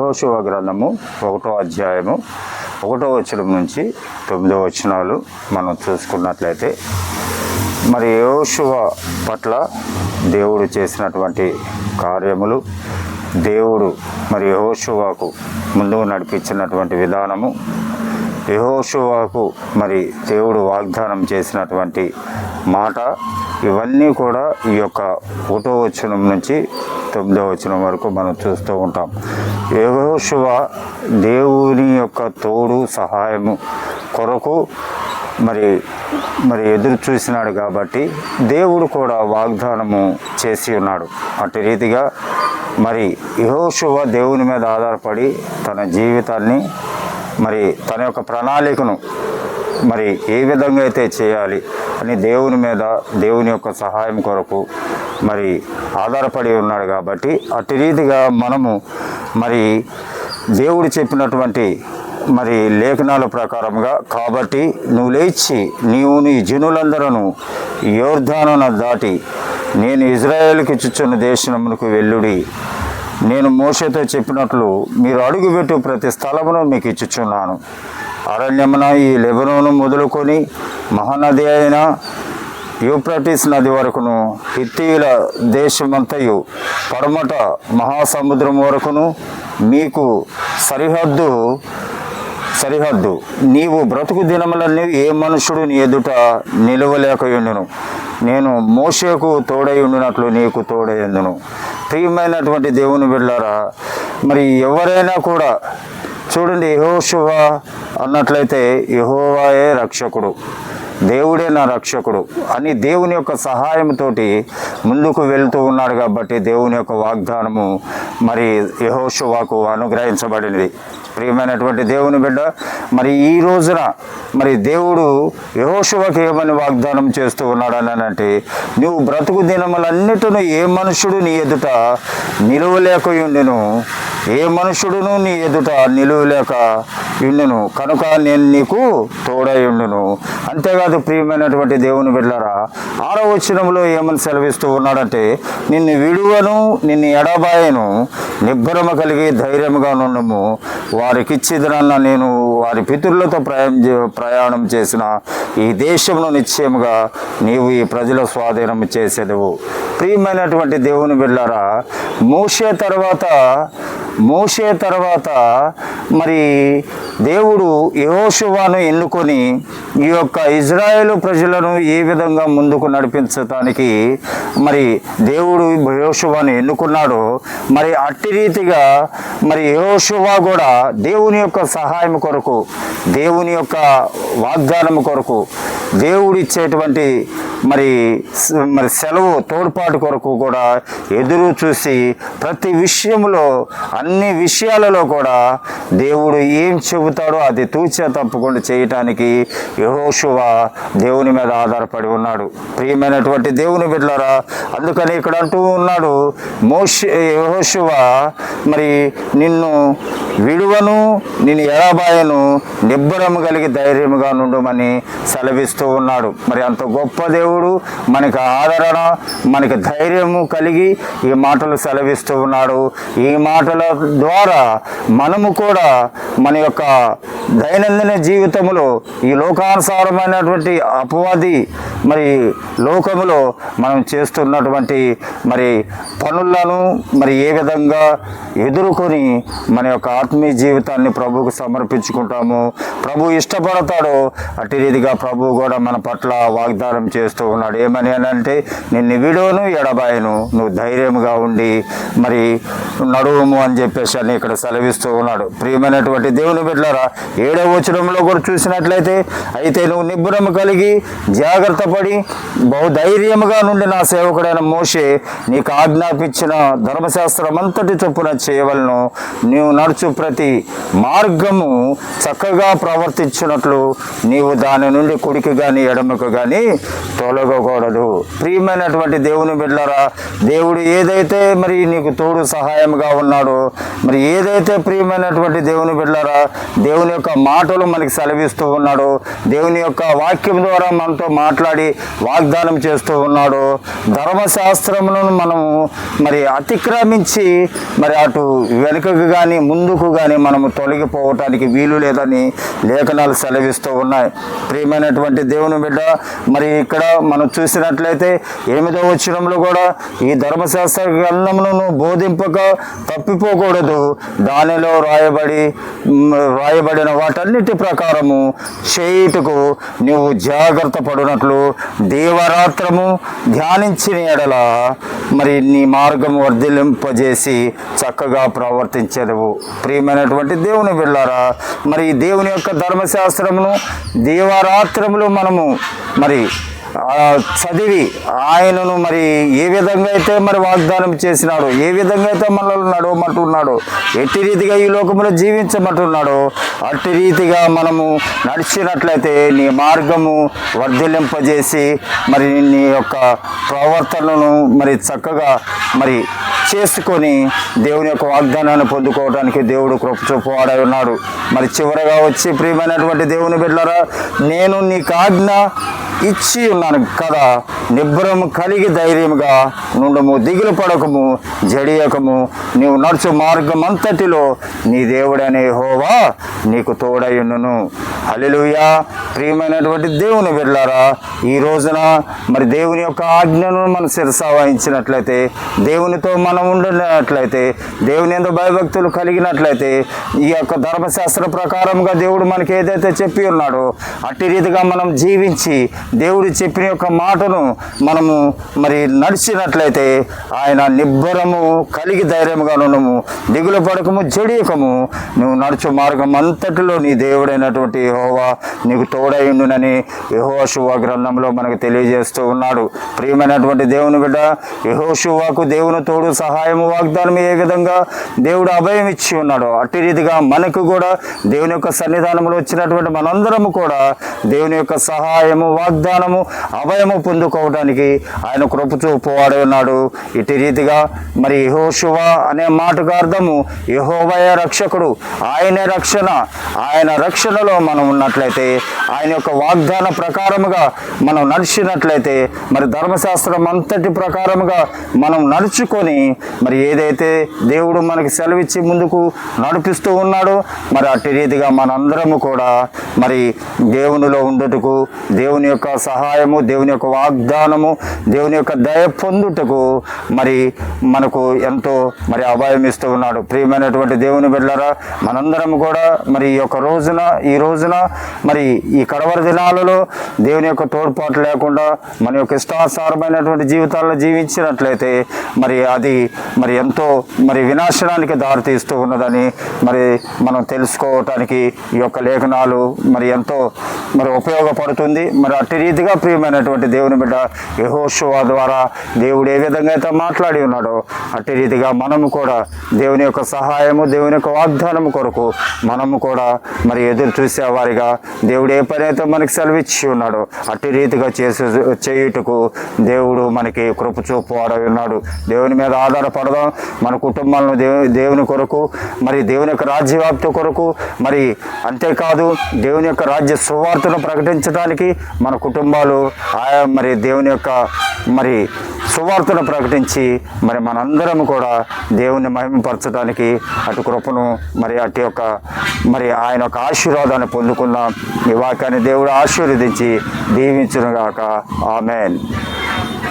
యెహోషువ గ్రంథము 1వ అధ్యాయము 1వ వచనం నుంచి 9వ వచనాలు మనం చూసుకున్నట్లయితే, మరి యెహోషువ పట్ల దేవుడు చేసినటువంటి కార్యములు, దేవుడు మరి యెహోషువకు ముందుకు నడిపించినటువంటి విధానము, యెహోషువకు మరి దేవుడు వాగ్దానం చేసినటువంటి మాట, ఇవన్నీ కూడా ఈ యొక్క 1వ వచనం నుంచి 9వ వచనం వరకు మనం చూస్తూ ఉంటాం. యెహోషువ దేవుని యొక్క తోడు సహాయము కొరకు మరి ఎదురు చూసినాడు కాబట్టి దేవుడు కూడా వాగ్దానము చేసి ఉన్నాడు. అటు రీతిగా మరి యెహోషువ దేవుని మీద ఆధారపడి తన జీవితాన్ని మరి తన యొక్క ప్రణాళికను మరి ఏ విధంగా అయితే చేయాలి అని దేవుని యొక్క సహాయం కొరకు మరి ఆధారపడి ఉన్నాడు. కాబట్టి అటు రీతిగా మనము మరి దేవుడు చెప్పినటువంటి మరి లేఖనాల ప్రకారంగా, కాబట్టి నువ్వు లేచి నీవు నీ జనులందరూ యోర్దానును దాటి నేను ఇజ్రాయేలుకి ఇచ్చుచున్న దేశమునకు వెళ్ళుడి, నేను మోషేతో చెప్పినట్లు మీరు అడుగుపెట్టు ప్రతి స్థలమును మీకు ఇచ్చుచున్నాను. అరణ్యమున ఈ లెబనోను మొదలుకొని మహానది అయిన యూఫ్రటీస్ నది వరకును, హిత్తీయుల దేశమంతయు పడమట మహాసముద్రం వరకును మీకు సరిహద్దు. నీవు బ్రతుకు దినములన్నీ ఏ మనుషుడు నీ ఎదుట నిలవలేకయుండును. నేను మోషేకు తోడై ఉండినట్లు నీకు తోడైందును. ప్రియమైనటువంటి దేవుని బిడ్డలారా, మరి ఎవరైనా కూడా చూడండి, యెహోషువ అన్నట్లయితే యెహోవాయే రక్షకుడు, దేవుడే నా రక్షకుడు అని దేవుని యొక్క సహాయంతో ముందుకు వెళ్తూ ఉన్నాడు. కాబట్టి దేవుని యొక్క వాగ్దానము మరి యెహోషువకు అనుగ్రహించబడినది. ప్రియమైనటువంటి దేవుని బిడ్డ, మరి ఈ రోజున మరి దేవుడు యెహోషువకు ఏమని వాగ్దానం చేస్తూ ఉన్నాడని అంటే, నువ్వు బ్రతుకు దినములన్నిటిను ఏ మనుషుడు నీ ఎదుట నిలువలేకయుండెను, ఏ మనుషుడును నీ ఎదుట నిలువలేక ఉండును, కనుక నేను నీకు తోడై ఉండును. అంతేకాదు ప్రియమైనటువంటి దేవుని బిడ్డలారా, 6వ వచనంలో ఏమని సెలవిస్తూ ఉన్నాడంటే, నిన్ను విడువను, నిన్ను ఎడబాయను, నిబ్బరము కలిగి ధైర్యముగా నుండుము, వారికిచ్చిదనన్న నేను వారి పితరులతో ప్రయాణం చేసిన ఈ దేశమును నిశ్చయముగా నీవు ఈ ప్రజల స్వాధీనం చేసేదవు. ప్రియమైనటువంటి దేవుని బిడ్డలారా, మోషే తర్వాత మరి దేవుడు యెహోషువను ఎన్నుకొని ఈ యొక్క ఇజ్రాయేలు ప్రజలను ఏ విధంగా ముందుకు నడిపించడానికి మరి దేవుడు యెహోషువను ఎన్నుకున్నాడో, మరి అట్టి రీతిగా మరి యెహోషువ కూడా దేవుని యొక్క సహాయం కొరకు, దేవుని యొక్క వాగ్దానం కొరకు, దేవుడు ఇచ్చేటువంటి మరి సెలవు తోడ్పాటు కొరకు కూడా ఎదురు చూసి ప్రతి విషయంలో, అన్ని విషయాలలో కూడా దేవుడు ఏం చెబుతాడో అది తూచా తప్పకుండా చేయటానికి యెహోషువ దేవుని మీద ఆధారపడి ఉన్నాడు. ప్రియమైనటువంటి దేవుని బిడ్డలారా, అందుకని ఇక్కడ అంటూ ఉన్నాడు, యెహోషువ మరి నిన్ను విడువను, నిన్ను ఎడబాయను, నిబ్బరము కలిగి ధైర్యముగా నుండమని సెలవిస్తూ ఉన్నాడు. మరి అంత గొప్ప దేవుడు మనకి ఆదరణ, మనకి ధైర్యము కలిగి ఈ మాటలు సెలవిస్తూ ఉన్నాడు. ఈ మాటల ద్వారా మనము కూడా మన యొక్క దైనందిన జీవితంలో ఈ లోకానుసారమైనటువంటి అపవాది మరి లోకములో మనం చేస్తున్నటువంటి మరి పనులను మరి ఏ విధంగా ఎదుర్కొని మన యొక్క ఆత్మీయ జీవితాన్ని ప్రభువుకు సమర్పించుకుంటాము, ప్రభు ఇష్టపడతాడో అట్టి రీతిగా ప్రభు కూడా మన పట్ల వాగ్దానం చేస్తూ ఉన్నాడు. ఏమని అంటే, నిన్ను విడువను, ఎడబాయను, నువ్వు ధైర్యంగా ఉండి మరి నడువుము అని చెప్పేసి అని ఇక్కడ సెలవిస్తూ ఉన్నాడు. ప్రియమైనటువంటి దేవుని బిడ్డలారా, 7వ వచనంలో కూడా చూసినట్లయితే, అయితే నువ్వు నిబ్బరము కలిగి జాగ్రత్త పడి బహుధైర్యముగా నుండి నా సేవకుడైన మోషే నీకు ఆజ్ఞాపించిన ధర్మశాస్త్రం అంతటి చొప్పున చేయవలను, నీవు నడుచు ప్రతి మార్గము చక్కగా ప్రవర్తించినట్లు నీవు దాని నుండి కుడికి కానీ ఎడమకు కానీ తొలగకూడదు. ప్రియమైనటువంటి దేవుని బిడ్డలారా, దేవుడు ఏదైతే మరి నీకు తోడు సహాయంగా ఉన్నాడో, మరి ఏదైతే ప్రియమైనటువంటి దేవుని బిడ్డలారా దేవుని యొక్క మాటలు మనకి సెలవిస్తూ ఉన్నాడో, దేవుని యొక్క యొక్క వాక్యం ద్వారా మనతో మాట్లాడి వాగ్దానం చేస్తూ ఉన్నాడు. ధర్మశాస్త్రములను మనము మరి అతిక్రమించి మరి అటు వెనుకకు కానీ ముందుకు కానీ మనము తొలగిపోవటానికి వీలు లేదని లేఖనాలు సెలవిస్తూ ఉన్నాయి. ప్రియమైనటువంటి దేవుని బిడ్డ, మరి ఇక్కడ మనం చూసినట్లయితే 8వ వచనంలో కూడా ఈ ధర్మశాస్త్ర గ్రంథములను బోధింపక తప్పిపోకూడదు, దానిలో రాయబడిన వాటన్నిటి ప్రకారము చేయుటకు నువ్వు జాగ్రత్త పడినట్లు దీవరాత్రము ధ్యానించిన ఎడల మరి నీ మార్గం వర్ధిల్లింపజేసి చక్కగా ప్రవర్తించేదవు. ప్రియమైనటువంటి దేవుని బిడ్డలారా, మరి దేవుని యొక్క ధర్మశాస్త్రమును దీవరాత్రములు మనము మరి చదివి ఆయనను మరి ఏ విధంగా అయితే మరి వాగ్దానం చేసినాడు, ఏ విధంగా అయితే మనల్ని నడవమంటున్నాడో, ఎట్టి రీతిగా ఈ లోకంలో జీవించమంటున్నాడో అట్టి రీతిగా మనము నడిచినట్లయితే నీ మార్గము వర్ధిల్లింపజేసి మరి నీ యొక్క ప్రవర్తనను మరి చక్కగా మరి చేసుకొని దేవుని యొక్క వాగ్దానాన్ని పొందుకోవడానికి దేవుడు కృప చూపువాడై ఉన్నాడు. మరి చివరగా వచ్చి ప్రియమైనటువంటి దేవుని బిడ్డలారా, నేను నీకు ఆజ్ఞ ఇచ్చి ఉన్నాను కదా, నిబ్బరము కలిగి ధైర్యముగా నుండము, దిగులు పడకము, జడియకము, నీవు నడుచు మార్గం అంతటిలో నీ దేవుడనే యెహోవా నీకు తోడయుండును. హల్లెలూయా. ప్రియమైనటువంటి దేవుని బిడ్డలారా, ఈ రోజున మరి దేవుని యొక్క ఆజ్ఞను మనం శిరస వహించినట్లయితే, దేవునితో మనం ఉండినట్లయితే, దేవుని యందు భయభక్తులు కలిగినట్లయితే, ఈ యొక్క ధర్మశాస్త్ర ప్రకారంగా దేవుడు మనకి ఏదైతే చెప్పి ఉన్నాడో అట్టి రీతిగా మనం జీవించి దేవుడు చెప్పిన యొక్క మాటను మనము మరి నడిచినట్లయితే ఆయన నిబ్బరము కలిగి ధైర్యముగా ఉండము, దిగులు పడకము, జడియకము, నువ్వు నడుచు మార్గం అంతటిలో నీ దేవుడైనటువంటి యెహోవా నీకు తోడైండునని యెహోషువ గ్రంథంలో మనకు తెలియజేస్తూ ఉన్నాడు. ప్రియమైనటువంటి దేవుని బిడ్డ, యెహోషువకు దేవుని తోడు సహాయము వాగ్దానం ఏ విధంగా దేవుడు అభయం ఇచ్చి ఉన్నాడో అట్టి రీతిగా మనకు కూడా దేవుని యొక్క సన్నిధానంలో వచ్చినటువంటి మనందరము కూడా దేవుని యొక్క సహాయము వాగ్దానము అభయము పొందుకోవడానికి ఆయన కృప చూపువాడే ఉన్నాడు. ఇటు రీతిగా మరి యెహోషువ అనే మాటకు అర్థము యెహోవాయే రక్షకుడు, ఆయనే రక్షణ. ఆయన రక్షణలో మనం ఉన్నట్లయితే, ఆయన యొక్క వాగ్దాన ప్రకారముగా మనం నడిచినట్లయితే, మరి ధర్మశాస్త్రం అంతటి ప్రకారముగా మనం నడుచుకొని మరి ఏదైతే దేవుడు మనకి సెలవిచ్చి ముందుకు నడిపిస్తూ ఉన్నాడో మరి అట్టి రీతిగా మనందరము కూడా మరి దేవునిలో ఉండుటకు, దేవుని యొక్క సహాయము, దేవుని యొక్క వాగ్దానము, దేవుని యొక్క దయ పొందుటకు మరి మనకు ఎంతో మరి అభయం ఇస్తూ ఉన్నాడు. ప్రియమైనటువంటి దేవుని బిడ్డలారా, మనందరం కూడా మరి ఈ రోజున మరి ఈ కడవరి దినాలలో దేవుని యొక్క తోడ్పాటు లేకుండా మన యొక్క ఇష్టానుసారమైనటువంటి జీవితాల్లో జీవించినట్లయితే మరి అది మరి ఎంతో మరి వినాశనానికి దారితీస్తూ ఉన్నదని మరి మనం తెలుసుకోవటానికి ఈ యొక్క లేఖనాలు మరి ఎంతో మరి ఉపయోగపడుతుంది. మరి అట్టి రీతిగా ప్రియమైనటువంటి దేవుని బిడ్డ, యెహోషువ ద్వారా దేవుడు ఏ విధంగా అయితే మాట్లాడి ఉన్నాడో అట్టి రీతిగా మనము కూడా దేవుని యొక్క సహాయము, దేవుని యొక్క వాగ్దానము కొరకు మనము కూడా మరి ఎదురు చూసేవారిగా దేవుడు ఏ పని అయితే మనకి సెలవిచ్చి ఉన్నాడో అట్టి రీతిగా చేయుటకు దేవుడు మనకి కృప చూపువాడై ఉన్నాడు. దేవుని మీద ఆధారపడదాం. మన కుటుంబాలను దేవుని కొరకు, మరి దేవుని యొక్క రాజ్యవ్యాప్తి కొరకు, మరి అంతేకాదు దేవుని యొక్క రాజ్య సువార్తను ప్రకటించడానికి మన కుటుంబాలు మరి దేవుని యొక్క మరి సువార్తను ప్రకటించి మరి మనందరం కూడా దేవుని మహిమపరచడానికి అటు కృపను మరి అటు యొక్క మరి ఆయన యొక్క ఆశీర్వాదాన్ని పొందుకుందాం. ఈ వాక్యాన్ని దేవుడు ఆశీర్వదించి దీవించునుగాక. ఆమేన్.